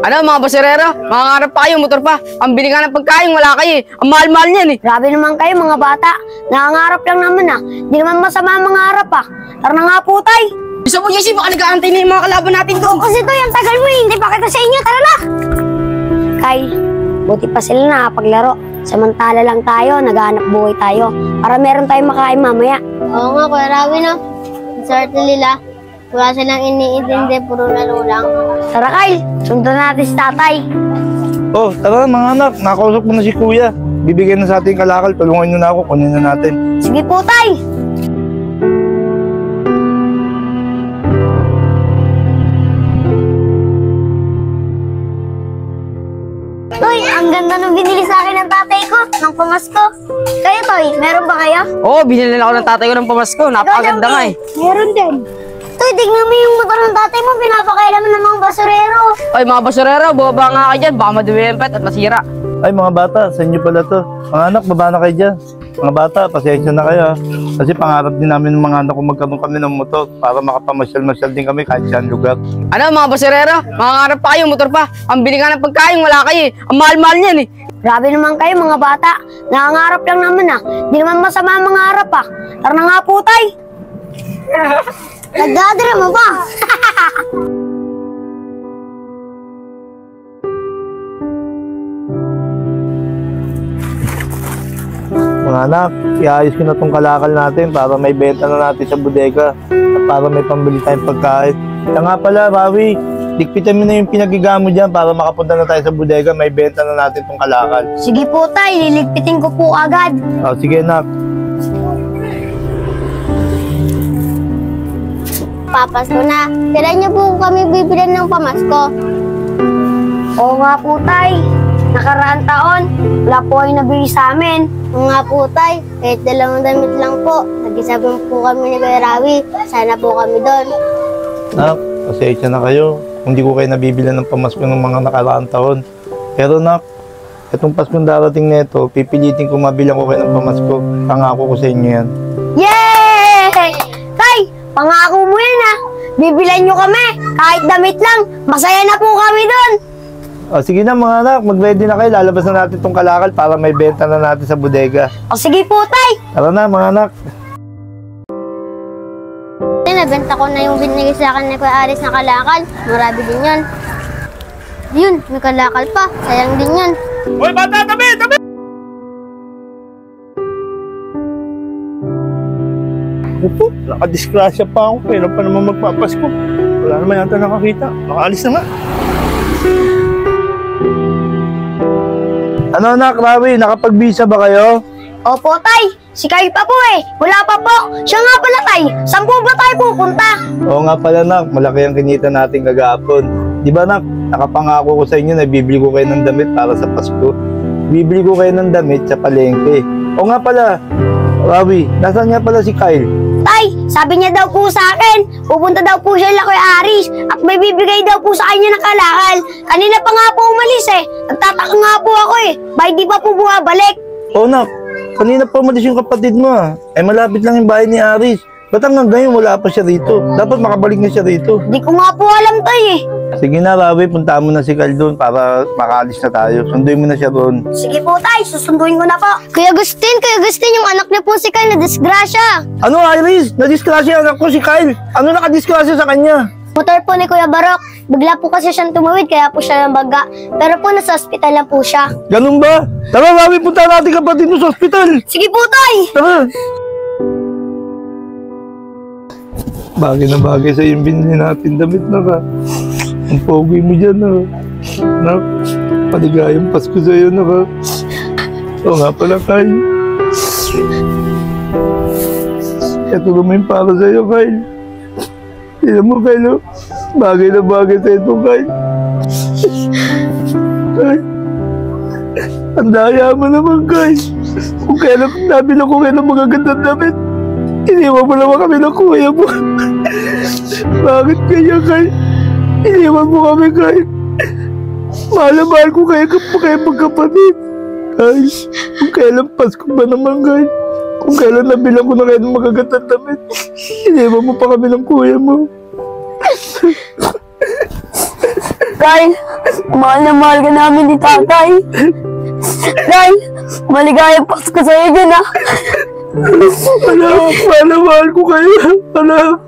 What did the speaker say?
Ano mga basurero? Mangangarap pa kayo, motor pa. Ang bili nga ng pagkain, wala kayo eh. Ang mahal-mahal niyan eh. Grabe naman kayo mga bata. Nangangarap lang naman ah. Hindi naman masama ang mangarap ah. Tara na nga po tay. Bisa mo Jesse, baka nag-aantay na yung mga kalaban natin doon. Kasi to yung tagal mo eh. Hindi pa kita sa inyo. Tara na. Kyle, buti pa sila nakapaglaro. Samantala lang tayo, naghahanap buhay tayo. Para meron tayong makain mamaya. Oo nga, Kuya Rawi, no? Ang swerte nila. Wala silang iniintindi, puro laro lang. Tara Kyle, sundan natin si tatay. Oh, tara mga anak, nakausap mo na si kuya. Bibigyan na sa ating kalakal, tulungan nyo na ako, kunin na natin. Sige po tay. Toy, ang ganda ng binili sa akin ng tatay ko, ng pamasko. Kayo Toy, meron ba kayo? Oo, binili na ako ng tatay ko ng pamasko. Napakaganda nga eh. Meron din. Toy, tignan mo yung motor ng tatay mo, pinapakailaman ng mga basurero. Ay mga basurero, bumaba nga kayo dyan. Baka madumi yung pet at masira. Ay mga bata, sa inyo pala to. Mga anak, baba na kayo dyan. Mga bata, pasensya na kayo. Kasi pangarap din namin ng mga anak ko magkaroon kami ng motor para makapamasyal-masyal din kami kahit saan lugar. Ano mga basurero? Mangangarap pa kayo, motor pa. Ang bili nga ng pagkain, wala kayo eh. Ang mahal-mahal niyan eh. Grabe naman kayo mga bata. Nangangarap lang naman ah. Hindi naman masama ang mangarap ah. Tara na nga po tay. Nagdadara mo ba? Mga anak, iayos ko na tong kalakal natin para may benta na natin sa bodega at para may pambili tayong pagkain. Kaya nga pala, Rawi, dikpitan mo na yung pinagiga mo dyan para makapunta na tayo sa bodega, may benta na natin tong kalakal. Sige po tay, liligpitin ko po agad. Oh, sige anak. Papasko na. Kailan niyo po kami bibilan ng pamasko? Oo nga po tay. Nakaraan taon, wala po kayo nabili sa amin. Oo nga po, tay. Kahit dalawang damit lang po. Nag-isabang po kami ni Kuya Rawi. Sana po kami doon. Nak, pasensya na kayo. Kung di ko kayo nabibilan ng pamasko ng mga nakaraang taon. Pero nak, itong Paskong darating nito, pipilitin ko mabilang ko kayo ng pamasko. Pangako ko sa inyo yan. Yay! Tay, pangako mo yan ah. Bibilan nyo kami. Kahit damit lang, masaya na po kami doon. O sige na mga anak, mag-ready na kayo. Lalabas na natin itong kalakal para may benta na natin sa bodega. O sige po tay. Tara na mga anak. Nabenta ko na yung binigay sa akin ni Kuya Aris na kalakal. Marami din yun. Yun, may kalakal pa. Sayang din yun. Hoy bata, tabi! Tabi! Opo, nakadisgrasya pa ako. Kailan pa naman magpapasko. Wala naman yata nakakita. Nakaalis na nga. Ano anak, Rawi, nakapag-visa ba kayo? Opo tay, si Kyle pa po eh. Wala pa po. Siya nga pala tay, saan po ba tayo pupunta? Oo nga pala nak, malaki ang kinita natin kagapon. Di ba nak, nakapangako ko sa inyo na bibili ko kayo ng damit para sa Pasko. Bibili ko kayo ng damit sa palengke. Oo nga pala, Rawi, nasaan nga pala si Kyle? Tay, sabi niya daw po sa akin, pupunta daw po siya kay Aris at may bibigay daw po sa kanya ng kalakal. Kanina pa nga po umalis eh. Nagtataka nga po ako eh. Ba hindi pa po bumabalik? Oo nak, kanina pa umalis yung kapatid mo ah. Eh malapit lang yung bahay ni Aris. Ba't hanggang ngayon wala pa siya rito? Dapat makabalik na siya rito. Di ko nga po alam tay eh. Sige na Rawi, punta mo na si Kyle doon para makaalis na tayo. Sunduin mo na siya doon. Sige po tay, susunduin ko na po. Kuya Agustin, yung anak niya po si Kyle na disgrasya. Ano Iris? Nadisgrasya anak ko si Kyle. Ano nakadisgrasya sa kanya? Motor po ni Kuya Barok. Bigla po kasi siyang tumawid kaya po siya nabaga. Pero po nasa ospital lang po siya. Ganun ba? Tara Rawi, punta natin kapatid mo sa ospital. Sige po tay. Tara. Bagay na bagay sa yung binili natin damit na ka. Ang pogi mo dyan na. Nak, paligayang Pasko sa'yo na ka. Oo nga pala Kyle. Ito naman yung para sa'yo Kyle. Tignan mo Kyle oh. Bagay na bagay sa ito Kyle. Kyle. Ang daya mo naman Kyle. Kung kailan nabilang ko kayo ng magagandang damit. Iniwan mo naman kami ng kuya mo. Bakit kaya Kyle? Iniwan mo kami Kyle. Mahal na mahal ko kayo magkapatid. Kyle, kung kailan Pasko ba naman Kyle? Kung kailan nabilang ko na kayo ng magagandang damit. Iniwan mo pa kami ng kuya mo. Kyle, Mahal na mahal ka namin ni tatay. Nay, maligayang Pasko sa'yo dyan, ha? Anak, mahal na mahal ko kayo. Anak.